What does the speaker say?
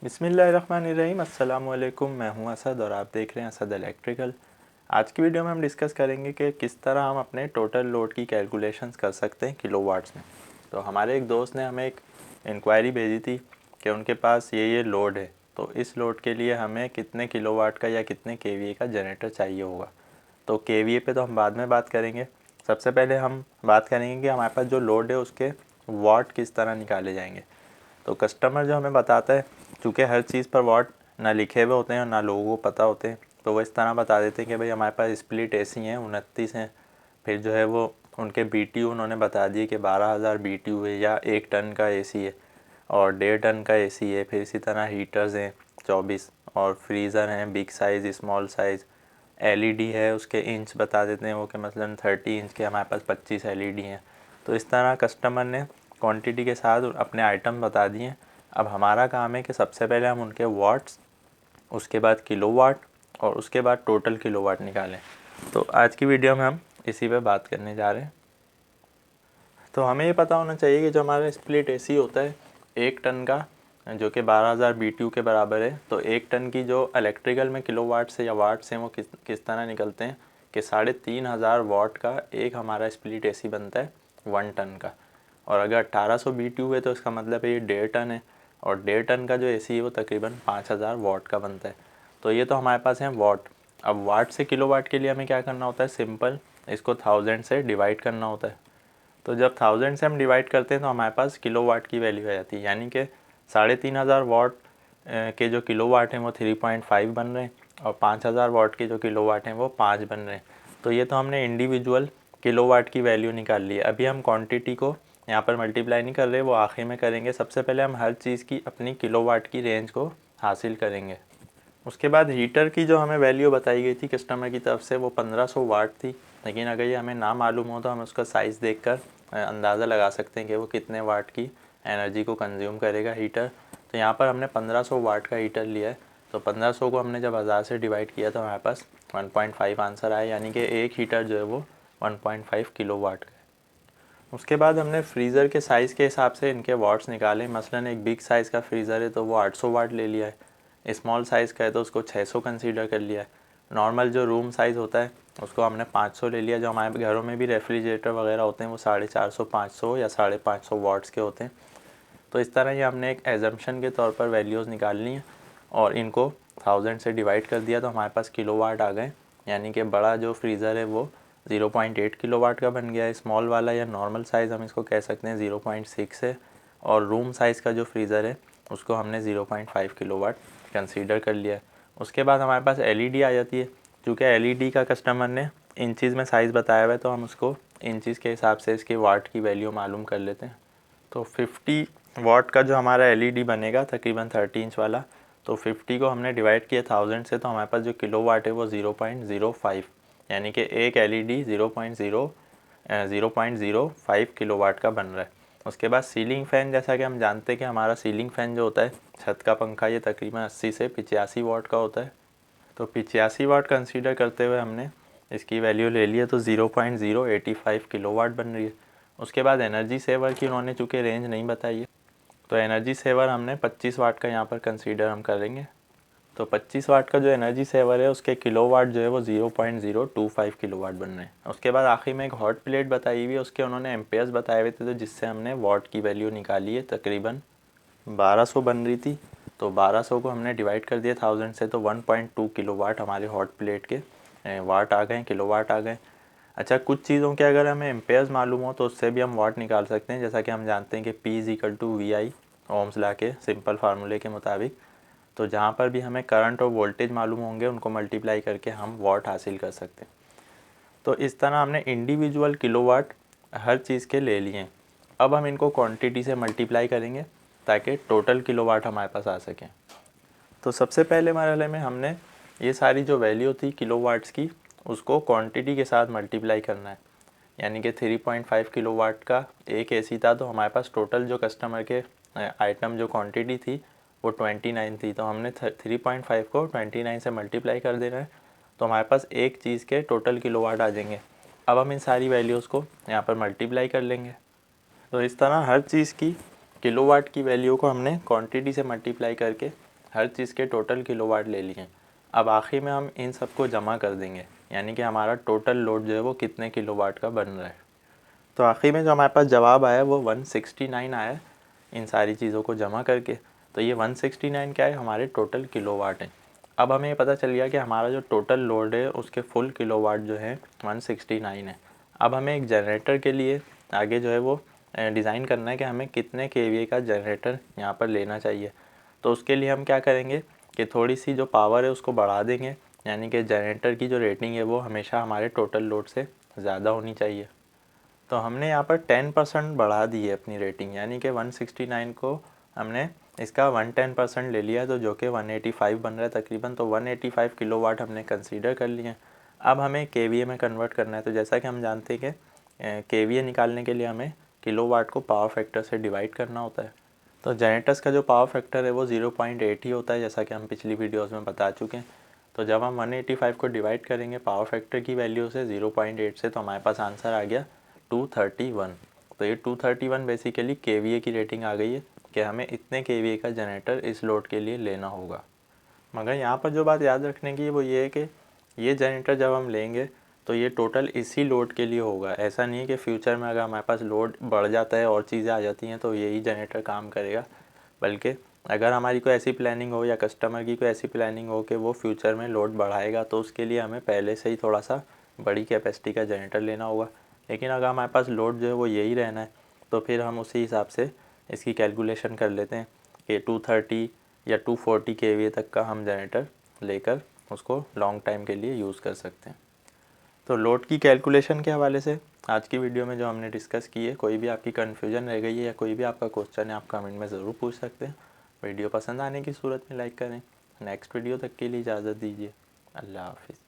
बिस्मिल्लाहिर्रहमानिर्रहीम। अस्सलामुअलैकुम। मैं हूं असद और आप देख रहे हैं असद इलेक्ट्रिकल। आज की वीडियो में हम डिस्कस करेंगे कि किस तरह हम अपने टोटल लोड की कैलकुलेशंस कर सकते हैं किलोवाट्स में। तो हमारे एक दोस्त ने हमें एक इंक्वायरी भेजी थी कि उनके पास ये लोड है, तो इस लोड के लिए हमें कितने किलोवाट का या कितने केवीए का जनरेटर चाहिए होगा। तो केवीए पे तो हम बाद में बात करेंगे। सबसे पहले हम बात करेंगे कि हमारे पास जो लोड है उसके वाट किस तरह निकाले जाएंगे। तो कस्टमर जो हमें बताता है, चूँकि हर चीज़ पर वाट ना लिखे हुए होते हैं और ना लोगों को पता होते हैं, तो वो इस तरह बता देते हैं कि भाई हमारे पास स्प्लिट एसी हैं 29 हैं। फिर जो है वो उनके BTU उन्होंने बता दिए कि 12,000 BTU है या 1 टन का एसी है और 1.5 टन का एसी है। फिर इसी तरह हीटर्स हैं 24 और फ्रीज़र हैं big size small size. LED है उसके इंच बता देते हैं वो कि मसलन 30 इंच के हमारे पास 25 LED हैं। तो इस तरह कस्टमर ने क्वांटिटी के साथ अपने आइटम बता दिए। अब हमारा काम है कि सबसे पहले हम उनके वाट्स, उसके बाद किलोवाट और उसके बाद टोटल किलोवाट निकालें। तो आज की वीडियो में हम इसी पे बात करने जा रहे हैं। तो हमें ये पता होना चाहिए कि जो हमारा स्प्लिट एसी होता है 1 टन का, जो कि 12,000 BTU के बराबर है, तो 1 टन की जो इलेक्ट्रिकल में किलोवाट से या वाट से वो किस तरह निकलते हैं कि 3,500 वाट का एक हमारा स्प्लिट एसी बनता है 1 टन का। और अगर 1800 BTU है तो इसका मतलब है ये 1.5 टन है और 1.5 टन का जो एसी है वो तकरीबन 5,000 वाट का बनता है। तो ये तो हमारे पास है वाट। अब वाट से किलोवाट के लिए हमें क्या करना होता है, सिंपल इसको 1000 से डिवाइड करना होता है। तो जब 1000 से हम डिवाइड करते हैं तो हमारे पास किलोवाट की वैल्यू आ जाती है, यानी कि 3,500 वाट के जो किलोवाट हैं वो 3.5 बन रहे हैं और 5,000 वाट के जो किलोवाट हैं वो 5 बन रहे हैं। तो ये तो हमने इंडिविजुअल किलोवाट की वैल्यू निकाल ली है। अभी हम क्वांटिटी को यहाँ पर मल्टीप्लाई नहीं कर रहे, वो आखिर में करेंगे। सबसे पहले हम हर चीज़ की अपनी किलोवाट की रेंज को हासिल करेंगे। उसके बाद हीटर की जो हमें वैल्यू बताई गई थी कस्टमर की तरफ से वो 1500 वाट थी, लेकिन अगर ये हमें ना मालूम हो तो हम उसका साइज़ देखकर अंदाज़ा लगा सकते हैं कि वो कितने वाट की एनर्जी को कंज्यूम करेगा हीटर। तो यहाँ पर हमने 1500 वाट का हीटर लिया है। तो 1500 को हमने जब 1000 से डिवाइड किया तो हमारे पास 1.5 आंसर आया, यानी कि एक हीटर जो है वो 1.5 किलोवाट का है। उसके बाद हमने फ्रीज़र के साइज़ के हिसाब से इनके वाट्स निकाले। मसलन एक बिग साइज़ का फ्रीज़र है तो वो 800 वाट ले लिया है। स्मॉल साइज़ का है तो उसको 600 कंसीडर कर लिया है। नॉर्मल जो रूम साइज़ होता है उसको हमने 500 ले लिया। जो हमारे घरों में भी रेफ्रिजरेटर वगैरह होते हैं वो 450 500 या 550 वाट्स के होते हैं। तो इस तरह ये हमने एक एजम्पशन के तौर पर वैल्यूज़ निकाल ली हैं और इनको 1000 से डिवाइड कर दिया तो हमारे पास किलोवाट आ गए। यानी कि बड़ा जो फ्रीज़र है वो 0.8 किलोवाट का बन गया है। स्मॉल वाला या नॉर्मल साइज़ हम इसको कह सकते हैं 0.6 है और रूम साइज़ का जो फ्रीज़र है उसको हमने 0.5 किलोवाट कंसीडर कर लिया है। उसके बाद हमारे पास LED आ जाती है। चूँकि LED का कस्टमर ने इंचज़ में साइज़ बताया हुआ है तो हम उसको इंचज़ के हिसाब से इसकी वाट की वैल्यू मालूम कर लेते हैं। तो 50 वाट का जो हमारा LED बनेगा तकरीबन 30 इंच वाला, तो 50 को हमने डिवाइड किया 1000 से तो हमारे पास जो किलोवाट है वो 0.05, यानी कि एक LED 0.05 किलोवाट का बन रहा है। उसके बाद सीलिंग फ़ैन, जैसा कि हम जानते हैं कि हमारा सीलिंग फ़ैन जो होता है छत का पंखा, ये तकरीबन 80 से 85 वाट का होता है। तो 85 वाट कंसीडर करते हुए हमने इसकी वैल्यू ले ली है तो 0.085 किलोवाट बन रही है। उसके बाद एनर्जी सेवर की उन्होंने चूँकि रेंज नहीं बताई है तो एनर्जी सेवर हमने 25 वाट का यहाँ पर कंसीडर हम करेंगे। तो 25 वाट का जो एनर्जी सेवर है उसके किलोवाट जो है वो 0.025 किलोवाट बन रहे हैं। उसके बाद आखिर में एक हॉट प्लेट बताई हुई है, उसके उन्होंने एम्पेयर्स बताए हुए थे, तो जिससे हमने वाट की वैल्यू निकाली है तकरीबन 1200 बन रही थी। तो 1200 को हमने डिवाइड कर दिया 1000 से तो 1.2 किलोवाट हमारे हॉट प्लेट के वाट आ गए, किलोवाट आ गए। अच्छा, कुछ चीज़ों के अगर हमें एम्पेयर्स मालूम हो तो उससे भी हम वाट निकाल सकते हैं। जैसा कि हम जानते हैं कि P=VI ओम्स लॉ के सिंपल फार्मूले के मुताबिक। तो जहाँ पर भी हमें करंट और वोल्टेज मालूम होंगे उनको मल्टीप्लाई करके हम वाट हासिल कर सकते हैं। तो इस तरह हमने इंडिविजुअल किलोवाट हर चीज़ के ले लिए। अब हम इनको क्वांटिटी से मल्टीप्लाई करेंगे ताकि टोटल किलोवाट हमारे पास आ सकें। तो सबसे पहले मरहले में हमने ये सारी जो वैल्यू थी किलोवाट्स की उसको क्वांटिटी के साथ मल्टीप्लाई करना है। यानी कि 3.5 किलोवाट का एक एसी था तो हमारे पास टोटल जो कस्टमर के आइटम जो क्वांटिटी थी वो 29 थी। तो हमने 3.5 को 29 से मल्टीप्लाई कर देना है तो हमारे पास एक चीज़ के टोटल किलोवाट आ जाएंगे। अब हम इन सारी वैल्यूज़ को यहाँ पर मल्टीप्लाई कर लेंगे। तो इस तरह हर चीज़ की किलोवाट की वैल्यू को हमने क्वांटिटी से मल्टीप्लाई करके हर चीज़ के टोटल किलोवाट ले लिए। अब आखिर में हम इन सबको जमा कर देंगे, यानी कि हमारा टोटल लोड जो है वो कितने किलोवाट का बन रहा है। तो आखिर में जो हमारे पास जवाब आया वो 169 आया इन सारी चीज़ों को जमा करके। तो ये 169 क्या है, हमारे टोटल किलोवाट है। अब हमें पता चल गया कि हमारा जो टोटल लोड है उसके फुल किलोवाट जो है 169 है। अब हमें एक जनरेटर के लिए आगे जो है वो डिज़ाइन करना है कि हमें कितने केवीए का जनरेटर यहाँ पर लेना चाहिए। तो उसके लिए हम क्या करेंगे कि थोड़ी सी जो पावर है उसको बढ़ा देंगे, यानी कि जनरेटर की जो रेटिंग है वो हमेशा हमारे टोटल लोड से ज़्यादा होनी चाहिए। तो हमने यहाँ पर 10% बढ़ा दी है अपनी रेटिंग, यानी कि 169 को हमने इसका 110% ले लिया, तो जो कि 185 बन रहा है तकरीबन। तो 185 किलोवाट हमने कंसीडर कर लिए। अब हमें केवीए में कन्वर्ट करना है। तो जैसा कि हम जानते हैं कि केवीए निकालने के लिए हमें किलोवाट को पावर फैक्टर से डिवाइड करना होता है। तो जनरेटर्स का जो पावर फैक्टर है वो 0.8 ही होता है, जैसा कि हम पिछली वीडियोज़ में बता चुके हैं। तो जब हम 185 को डिवाइड करेंगे पावर फैक्टर की वैल्यू से 0.8 से, तो हमारे पास आंसर आ गया 231। तो ये 231 बेसिकली केवीए की रेटिंग आ गई है कि हमें इतने केवीए का जनरेटर इस लोड के लिए लेना होगा। मगर यहाँ पर जो बात याद रखने की वो ये है कि ये जनरेटर जब हम लेंगे तो ये टोटल इसी लोड के लिए होगा। ऐसा नहीं है कि फ्यूचर में अगर हमारे पास लोड बढ़ जाता है और चीज़ें आ जाती हैं तो यही जनरेटर काम करेगा, बल्कि अगर हमारी कोई ऐसी प्लानिंग हो या कस्टमर की कोई ऐसी प्लानिंग हो कि वो फ्यूचर में लोड बढ़ाएगा तो उसके लिए हमें पहले से ही थोड़ा सा बड़ी कैपेसिटी का जनरेटर लेना होगा। लेकिन अगर हमारे पास लोड जो है वो यही रहना है तो फिर हम उसी हिसाब से इसकी कैलकुलेशन कर लेते हैं कि 230 या 240 केवीए तक का हम जनरेटर लेकर उसको लॉन्ग टाइम के लिए यूज़ कर सकते हैं। तो लोड की कैलकुलेशन के हवाले से आज की वीडियो में जो हमने डिस्कस की है, कोई भी आपकी कन्फ्यूजन रह गई है या कोई भी आपका क्वेश्चन है आप कमेंट में ज़रूर पूछ सकते हैं। वीडियो पसंद आने की सूरत में लाइक करें। नेक्स्ट वीडियो तक के लिए इजाज़त दीजिए। अल्लाह हाफिज़।